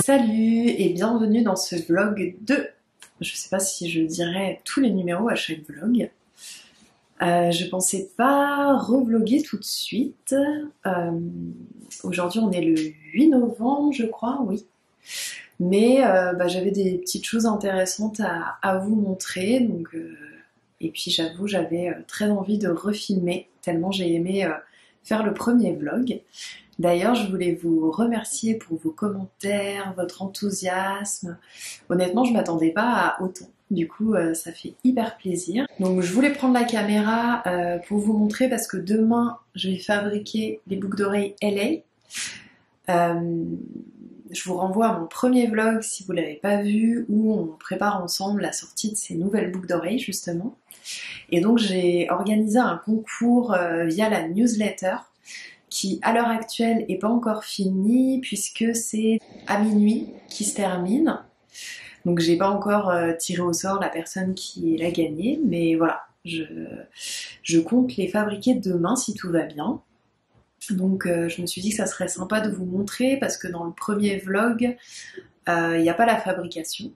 Salut et bienvenue dans ce vlog de... Je sais pas si je dirais tous les numéros à chaque vlog. Je pensais pas revloguer tout de suite. Aujourd'hui on est le 8 novembre je crois, oui. Mais j'avais des petites choses intéressantes à vous montrer. Donc, et puis j'avoue j'avais très envie de refilmer tellement j'ai aimé faire le premier vlog. D'ailleurs, je voulais vous remercier pour vos commentaires, votre enthousiasme. Honnêtement, je m'attendais pas à autant. Du coup, ça fait hyper plaisir. Donc, je voulais prendre la caméra pour vous montrer parce que demain, je vais fabriquer les boucles d'oreilles LA. Je vous renvoie à mon premier vlog si vous l'avez pas vu, où on prépare ensemble la sortie de ces nouvelles boucles d'oreilles, justement. Et donc, j'ai organisé un concours via la newsletter, qui à l'heure actuelle n'est pas encore fini puisque c'est à minuit qui se termine. Donc j'ai pas encore tiré au sort la personne qui l'a gagné, mais voilà, je compte les fabriquer demain si tout va bien. Donc je me suis dit que ça serait sympa de vous montrer parce que dans le premier vlog, il n'y a pas la fabrication.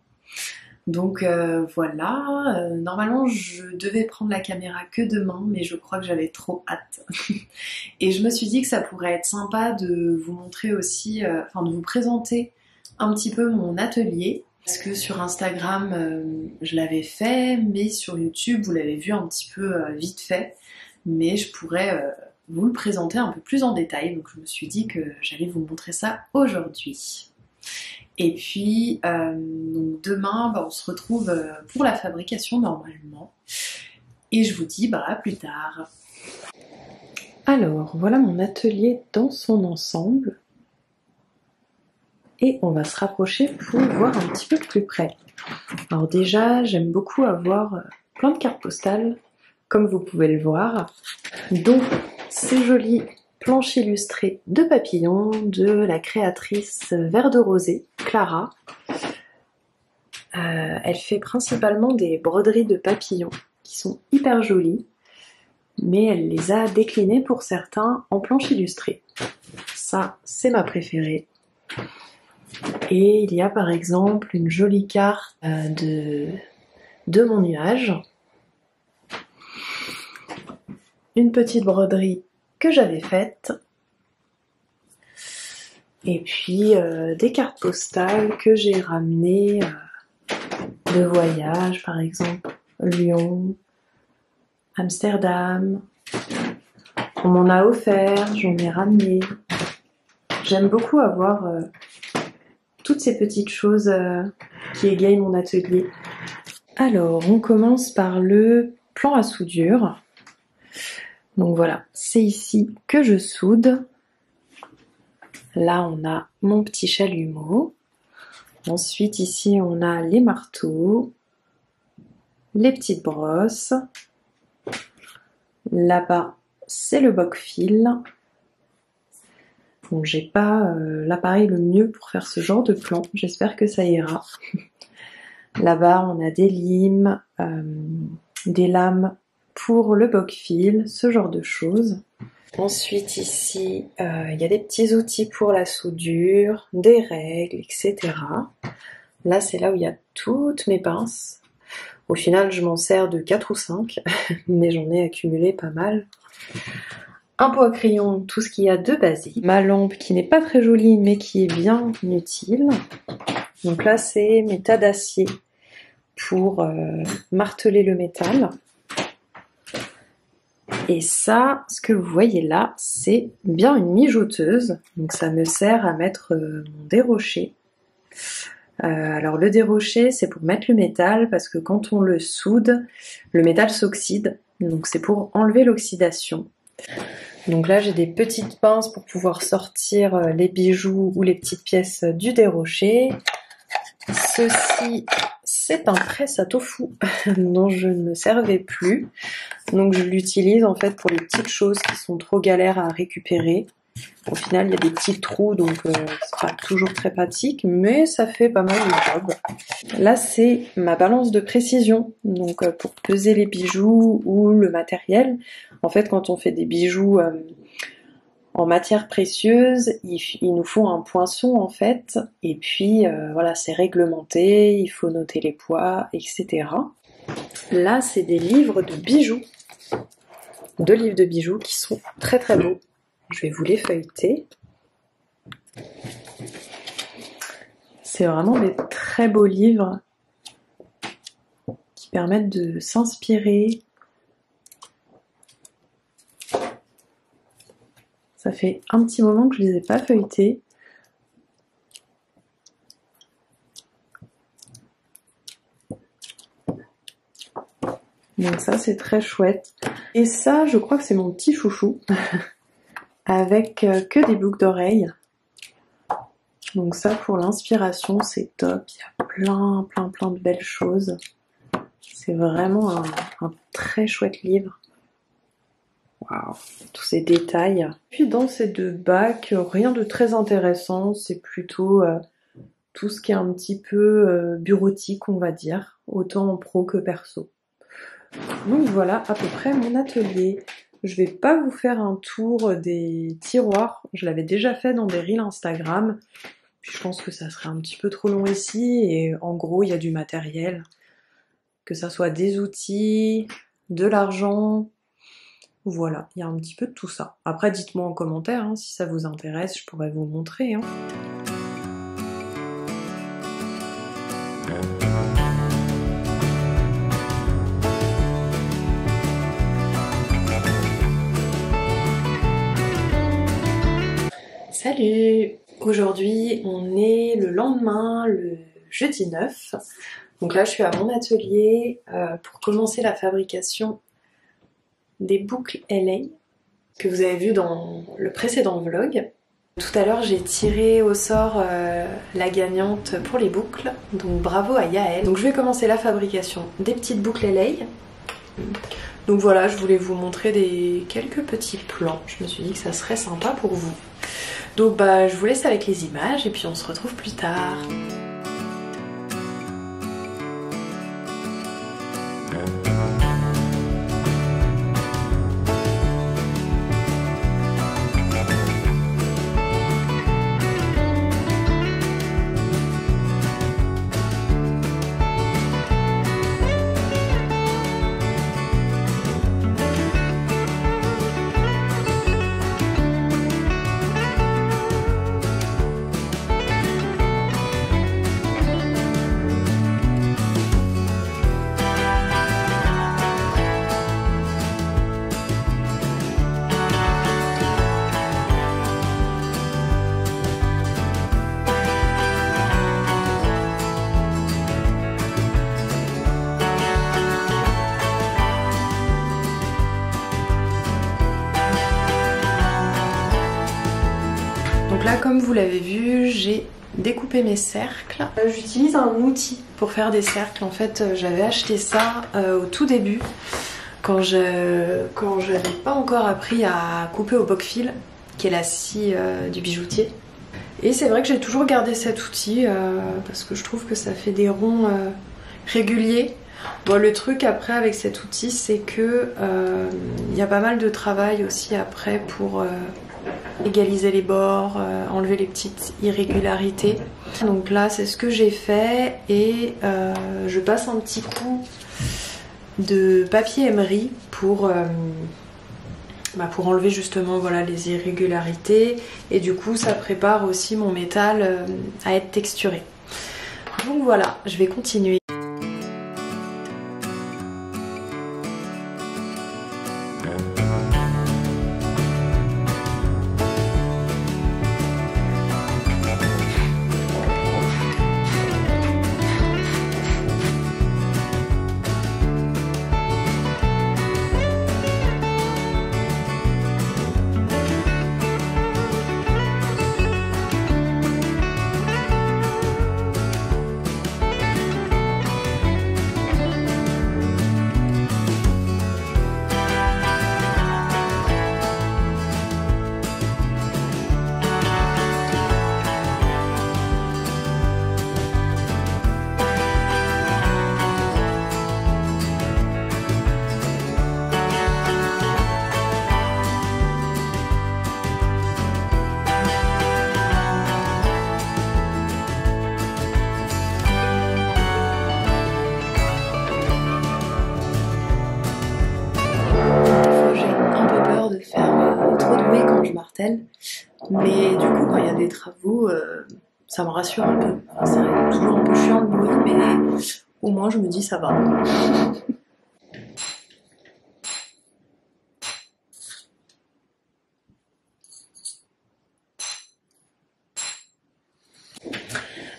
Donc voilà, normalement je devais prendre la caméra que demain, mais je crois que j'avais trop hâte. Et je me suis dit que ça pourrait être sympa de vous montrer aussi, de vous présenter un petit peu mon atelier. Parce que sur Instagram, je l'avais fait, mais sur YouTube, vous l'avez vu un petit peu vite fait. Mais je pourrais vous le présenter un peu plus en détail, donc je me suis dit que j'allais vous montrer ça aujourd'hui. Et puis, donc demain, on se retrouve pour la fabrication normalement. Et je vous dis à plus tard. Alors, voilà mon atelier dans son ensemble. Et on va se rapprocher pour voir un petit peu plus près. Alors déjà, j'aime beaucoup avoir plein de cartes postales, comme vous pouvez le voir. Donc, ces jolies planches illustrées de papillons de la créatrice Vert de Rosée, Clara. Elle fait principalement des broderies de papillons qui sont hyper jolies, mais elle les a déclinées pour certains en planches illustrées. Ça, c'est ma préférée. Et il y a par exemple une jolie carte de mon nuage. Une petite broderie que j'avais faite. Et puis des cartes postales que j'ai ramenées de voyage, par exemple Lyon, Amsterdam. On m'en a offert, j'en ai ramené. J'aime beaucoup avoir toutes ces petites choses qui égayent mon atelier. Alors, on commence par le plan à soudure. Donc voilà, c'est ici que je soude. Là, on a mon petit chalumeau. Ensuite, ici, on a les marteaux, les petites brosses. Là-bas, c'est le boc-fil. Bon, j'ai pas l'appareil le mieux pour faire ce genre de plan. J'espère que ça ira. Là-bas, on a des limes, des lames pour le boc-fil, ce genre de choses. Ensuite ici, il y a des petits outils pour la soudure, des règles, etc. Là, c'est là où il y a toutes mes pinces. Au final, je m'en sers de 4 ou 5, mais j'en ai accumulé pas mal. Un pot à crayon, tout ce qu'il y a de basique. Ma lampe qui n'est pas très jolie, mais qui est bien utile. Donc là, c'est mes tas d'acier pour marteler le métal. Et ça, ce que vous voyez là, c'est bien une mijoteuse. Donc ça me sert à mettre mon dérocher. Alors le dérocher, c'est pour mettre le métal, parce que quand on le soude, le métal s'oxyde. Donc c'est pour enlever l'oxydation. Donc là j'ai des petites pinces pour pouvoir sortir les bijoux ou les petites pièces du déroché. Ceci, c'est un presse à tofu dont je ne me servais plus. Donc je l'utilise en fait pour les petites choses qui sont trop galères à récupérer. Au final, il y a des petits trous, donc c'est pas toujours très pratique, mais ça fait pas mal le job. Là, c'est ma balance de précision, donc pour peser les bijoux ou le matériel. En fait, quand on fait des bijoux en matière précieuse, il nous faut un poinçon en fait, et puis voilà, c'est réglementé, il faut noter les poids, etc. Là, c'est des livres de bijoux, 2 livres de bijoux qui sont très très beaux. Je vais vous les feuilleter. C'est vraiment des très beaux livres qui permettent de s'inspirer. Ça fait un petit moment que je les ai pas feuilletés. Donc ça c'est très chouette. Et ça je crois que c'est mon petit chouchou. Avec que des boucles d'oreilles. Donc ça pour l'inspiration c'est top, il y a plein de belles choses. C'est vraiment un très chouette livre. Waouh, tous ces détails. Puis dans ces 2 bacs, rien de très intéressant, c'est plutôt tout ce qui est un petit peu bureautique on va dire, autant en pro que perso. Donc voilà à peu près mon atelier. Je vais pas vous faire un tour des tiroirs, je l'avais déjà fait dans des reels Instagram, puis je pense que ça serait un petit peu trop long ici, et en gros il y a du matériel, que ça soit des outils, de l'argent, voilà, il y a un petit peu de tout ça. Après dites-moi en commentaire hein, si ça vous intéresse, je pourrais vous le montrer. Hein. Salut! Aujourd'hui on est le lendemain, le jeudi 9. Donc là je suis à mon atelier pour commencer la fabrication des boucles LA que vous avez vu dans le précédent vlog. Tout à l'heure j'ai tiré au sort la gagnante pour les boucles, donc bravo à Yael. Donc je vais commencer la fabrication des petites boucles LA. Donc voilà, je voulais vous montrer quelques petits plans, je me suis dit que ça serait sympa pour vous. Donc bah je vous laisse avec les images et puis on se retrouve plus tard. Donc là, comme vous l'avez vu, j'ai découpé mes cercles. J'utilise un outil pour faire des cercles. En fait, j'avais acheté ça au tout début, quand je n'avais pas encore appris à couper au boc-fil, qui est la scie du bijoutier. Et c'est vrai que j'ai toujours gardé cet outil parce que je trouve que ça fait des ronds réguliers. Bon, le truc après avec cet outil, c'est que y a pas mal de travail aussi après pour égaliser les bords, enlever les petites irrégularités. Donc là c'est ce que j'ai fait et je passe un petit coup de papier emery pour enlever justement voilà, les irrégularités, et du coup ça prépare aussi mon métal à être texturé. Donc voilà, je vais continuer. quand je martèle. Mais du coup, quand il y a des travaux, ça me rassure un peu. Enfin, c'est toujours un peu chiant le bruit, mais au moins je me dis ça va.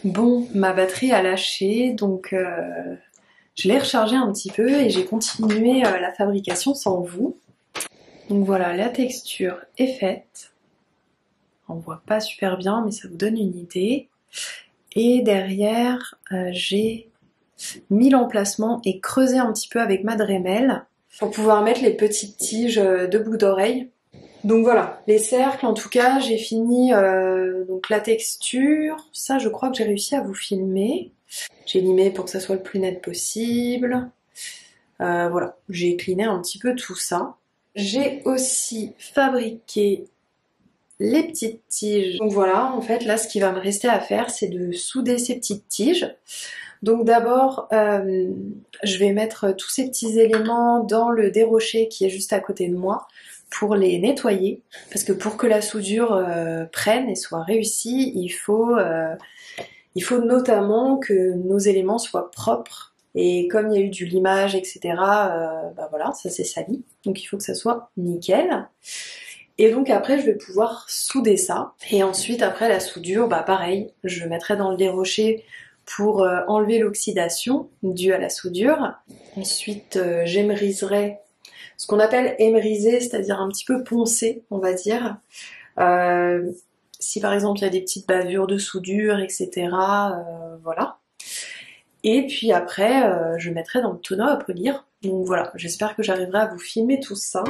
Bon, ma batterie a lâché, donc je l'ai rechargée un petit peu et j'ai continué la fabrication sans vous. Donc voilà, la texture est faite. On voit pas super bien, mais ça vous donne une idée. Et derrière, j'ai mis l'emplacement et creusé un petit peu avec ma Dremel pour pouvoir mettre les petites tiges de boucles d'oreilles. Donc voilà, les cercles en tout cas, j'ai fini donc la texture. Ça, je crois que j'ai réussi à vous filmer. J'ai limé pour que ça soit le plus net possible. Voilà, j'ai cliné un petit peu tout ça. J'ai aussi fabriqué les petites tiges. Donc voilà, en fait, là, ce qui va me rester à faire, c'est de souder ces petites tiges. Donc d'abord, je vais mettre tous ces petits éléments dans le dérocher qui est juste à côté de moi pour les nettoyer. Parce que pour que la soudure prenne et soit réussie, il faut notamment que nos éléments soient propres. Et comme il y a eu du limage, etc., bah voilà, ça s'est sali. Donc il faut que ça soit nickel. Et donc après, je vais pouvoir souder ça. Et ensuite, après la soudure, bah pareil, je mettrai dans le dérocher pour enlever l'oxydation due à la soudure. Ensuite, j'émeriserai ce qu'on appelle émeriser, c'est-à-dire un petit peu poncer, on va dire. Si par exemple il y a des petites bavures de soudure, etc., voilà. Et puis après, je mettrai dans le tonneau à polir. Donc voilà, j'espère que j'arriverai à vous filmer tout ça.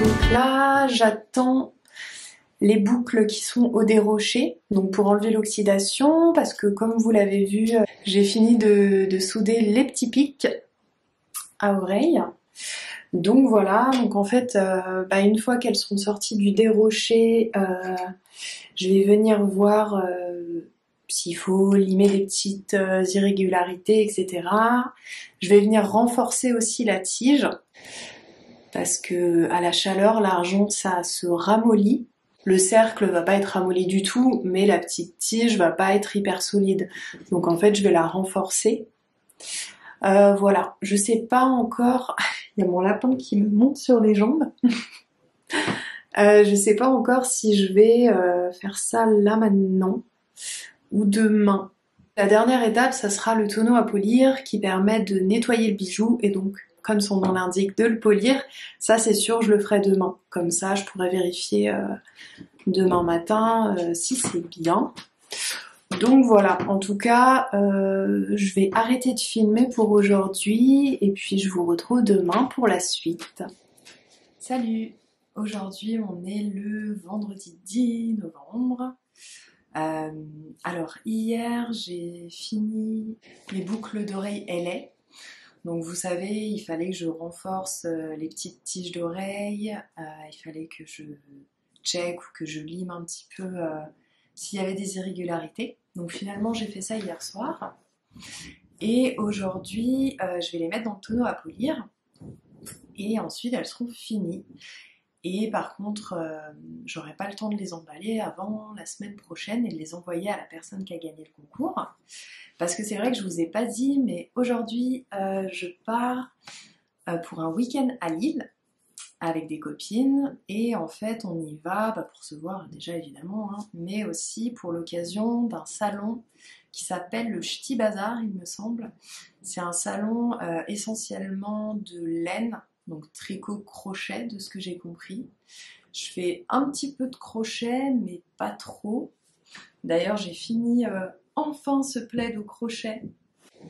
Donc là, j'attends les boucles qui sont au dérocher, donc pour enlever l'oxydation, parce que comme vous l'avez vu, j'ai fini de souder les petits pics à oreille. Donc voilà, donc en fait, une fois qu'elles seront sorties du dérocher, je vais venir voir s'il faut limer des petites irrégularités, etc. Je vais venir renforcer aussi la tige, parce que à la chaleur, l'argent, ça se ramollit. Le cercle va pas être ramolli du tout, mais la petite tige va pas être hyper solide. Donc en fait, je vais la renforcer. Voilà, je sais pas encore... Il y a mon lapin qui me monte sur les jambes. Je sais pas encore si je vais faire ça là maintenant ou demain. La dernière étape, ça sera le tonneau à polir qui permet de nettoyer le bijou et donc, comme son nom l'indique, de le polir. Ça, c'est sûr, je le ferai demain. Comme ça, je pourrai vérifier demain matin si c'est bien. Donc voilà, en tout cas, je vais arrêter de filmer pour aujourd'hui et puis je vous retrouve demain pour la suite. Salut! Aujourd'hui, on est le vendredi 10 novembre. Alors hier, j'ai fini les boucles d'oreilles LA. Donc vous savez, il fallait que je renforce les petites tiges d'oreilles, il fallait que je check ou que je lime un petit peu s'il y avait des irrégularités. Donc finalement j'ai fait ça hier soir. Et aujourd'hui je vais les mettre dans le tonneau à polir. Et ensuite elles seront finies. Et par contre, j'aurai pas le temps de les emballer avant la semaine prochaine et de les envoyer à la personne qui a gagné le concours. Parce que c'est vrai que je vous ai pas dit, mais aujourd'hui, je pars pour un week-end à Lille avec des copines. Et en fait, on y va pour se voir déjà évidemment, hein, mais aussi pour l'occasion d'un salon qui s'appelle le Ch'ti Bazar, il me semble. C'est un salon essentiellement de laine, donc tricot-crochet de ce que j'ai compris. Je fais un petit peu de crochet, mais pas trop. D'ailleurs, j'ai fini enfin ce plaid au crochet.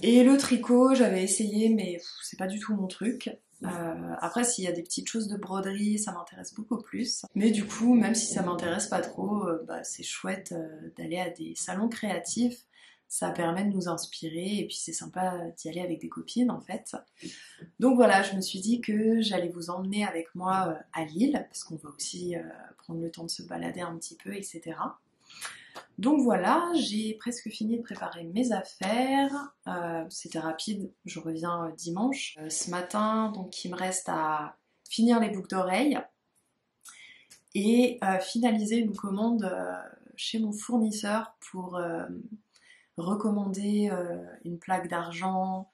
Et le tricot, j'avais essayé, mais c'est pas du tout mon truc. Après, s'il y a des petites choses de broderie, ça m'intéresse beaucoup plus. Mais du coup, même si ça m'intéresse pas trop, c'est chouette d'aller à des salons créatifs. Ça permet de nous inspirer et puis c'est sympa d'y aller avec des copines en fait. Donc voilà, je me suis dit que j'allais vous emmener avec moi à Lille parce qu'on va aussi prendre le temps de se balader un petit peu, etc. Donc voilà, j'ai presque fini de préparer mes affaires. C'était rapide, je reviens dimanche. Ce matin, donc il me reste à finir les boucles d'oreilles et finaliser une commande chez mon fournisseur pour recommander une plaque d'argent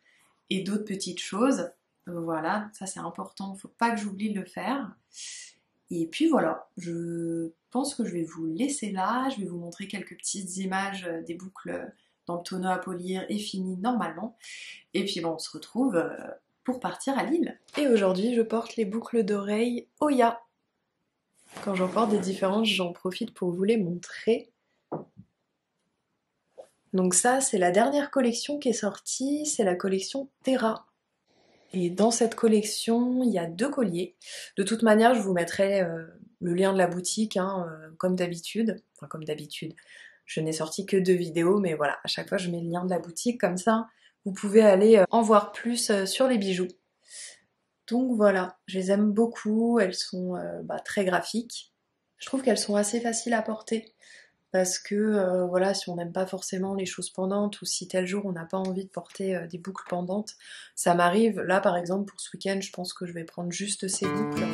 et d'autres petites choses. Voilà, ça c'est important, faut pas que j'oublie de le faire. Et puis voilà, je pense que je vais vous laisser là, je vais vous montrer quelques petites images des boucles dans le tonneau à polir et finies normalement. Et puis bon, on se retrouve pour partir à Lille. Et aujourd'hui, je porte les boucles d'oreilles Oya. Quand j'en porte des différentes, j'en profite pour vous les montrer. Donc ça, c'est la dernière collection qui est sortie, c'est la collection Terra. Et dans cette collection, il y a 2 colliers. De toute manière, je vous mettrai le lien de la boutique, hein, comme d'habitude. Enfin, comme d'habitude. Je n'ai sorti que 2 vidéos, mais voilà, à chaque fois, je mets le lien de la boutique. Comme ça, vous pouvez aller en voir plus sur les bijoux. Donc voilà, je les aime beaucoup. Elles sont très graphiques. Je trouve qu'elles sont assez faciles à porter. Parce que voilà, si on n'aime pas forcément les choses pendantes ou si tel jour on n'a pas envie de porter des boucles pendantes, ça m'arrive. Là par exemple pour ce week-end, je pense que je vais prendre juste ces boucles.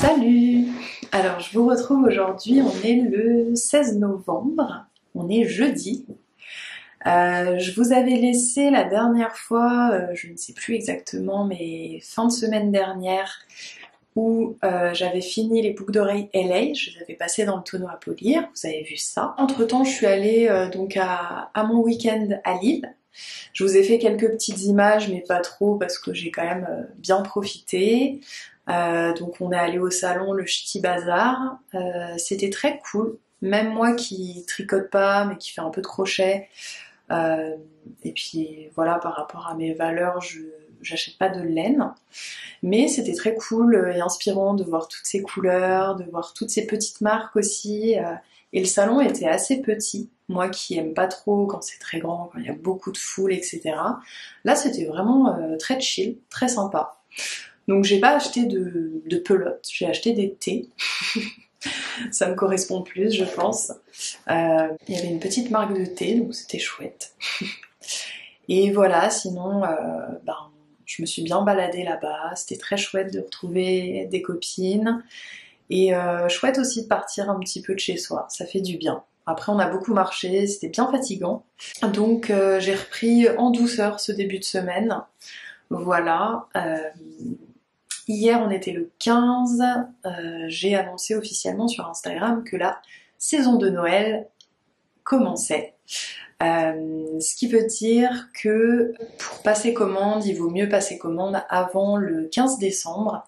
Salut! Alors je vous retrouve aujourd'hui, on est le 16 novembre, on est jeudi. Je vous avais laissé la dernière fois, je ne sais plus exactement, mais fin de semaine dernière, où j'avais fini les boucles d'oreilles LA, je les avais passées dans le tonneau à polir, vous avez vu ça. Entre temps je suis allée donc à mon week-end à Lille. Je vous ai fait quelques petites images mais pas trop parce que j'ai quand même bien profité. Donc on est allé au salon le Ch'ti Bazar, c'était très cool, même moi qui tricote pas mais qui fait un peu de crochet, et puis voilà, par rapport à mes valeurs j'achète pas de laine, mais c'était très cool et inspirant de voir toutes ces couleurs, de voir toutes ces petites marques aussi. Il Et le salon était assez petit, moi qui aime pas trop quand c'est très grand, quand il y a beaucoup de foule, etc. Là c'était vraiment très chill, très sympa. Donc j'ai pas acheté de pelote, j'ai acheté des thés. Ça me correspond plus, je pense. Il y avait une petite marque de thé, donc c'était chouette. Et voilà, sinon, je me suis bien baladée là-bas. C'était très chouette de retrouver des copines. Et chouette aussi de partir un petit peu de chez soi, ça fait du bien. Après on a beaucoup marché, c'était bien fatigant. Donc j'ai repris en douceur ce début de semaine. Voilà. Hier on était le 15, j'ai annoncé officiellement sur Instagram que la saison de Noël commençait. Ce qui veut dire que pour passer commande, il vaut mieux passer commande avant le 15 décembre.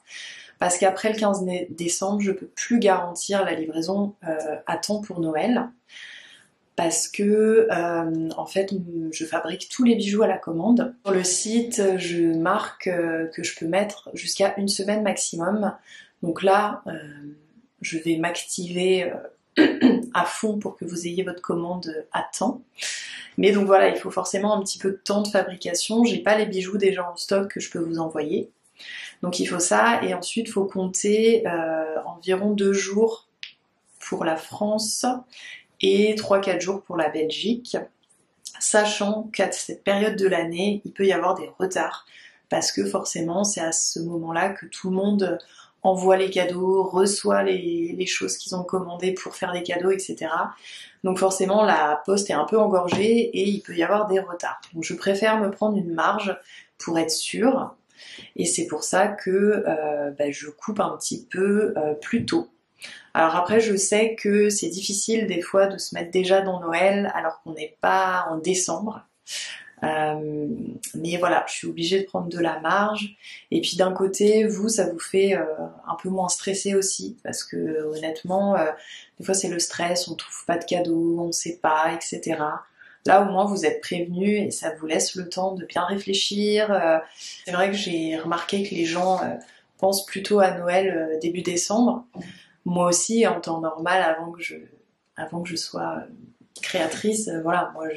Parce qu'après le 15 décembre, je peux plus garantir la livraison à temps pour Noël. Parce que, en fait, je fabrique tous les bijoux à la commande. Sur le site, je marque que je peux mettre jusqu'à une semaine maximum. Donc là, je vais m'activer à fond pour que vous ayez votre commande à temps. Mais donc voilà, il faut forcément un petit peu de temps de fabrication. J'ai pas les bijoux déjà en stock que je peux vous envoyer. Donc il faut ça, et ensuite il faut compter environ 2 jours pour la France et 3-4 jours pour la Belgique, sachant qu'à cette période de l'année, il peut y avoir des retards, parce que forcément c'est à ce moment-là que tout le monde envoie les cadeaux, reçoit les choses qu'ils ont commandées pour faire des cadeaux, etc. Donc forcément la poste est un peu engorgée et il peut y avoir des retards. Donc je préfère me prendre une marge pour être sûre. Et c'est pour ça que je coupe un petit peu plus tôt. Alors après je sais que c'est difficile des fois de se mettre déjà dans Noël alors qu'on n'est pas en décembre. Mais voilà, je suis obligée de prendre de la marge. Et puis d'un côté, vous, ça vous fait un peu moins stresser aussi. Parce que honnêtement, des fois c'est le stress, on trouve pas de cadeaux, on sait pas, etc. Là au moins vous êtes prévenus et ça vous laisse le temps de bien réfléchir. C'est vrai que j'ai remarqué que les gens pensent plutôt à Noël début décembre. Moi aussi en temps normal avant que je sois créatrice, voilà, moi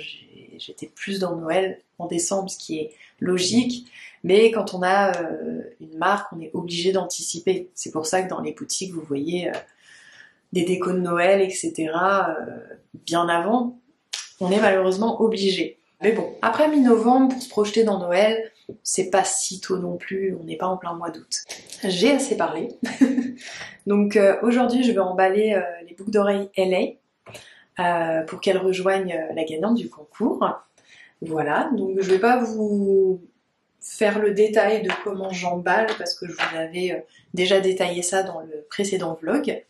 j'étais plus dans Noël en décembre, ce qui est logique. Mais quand on a une marque, on est obligé d'anticiper. C'est pour ça que dans les boutiques vous voyez des décos de Noël, etc. Bien avant. On est malheureusement obligé. Mais bon, après mi-novembre, pour se projeter dans Noël, c'est pas si tôt non plus, on n'est pas en plein mois d'août. J'ai assez parlé. Donc aujourd'hui, je vais emballer les boucles d'oreilles LA pour qu'elles rejoignent la gagnante du concours. Voilà, donc je vais pas vous faire le détail de comment j'emballe parce que je vous avais déjà détaillé ça dans le précédent vlog.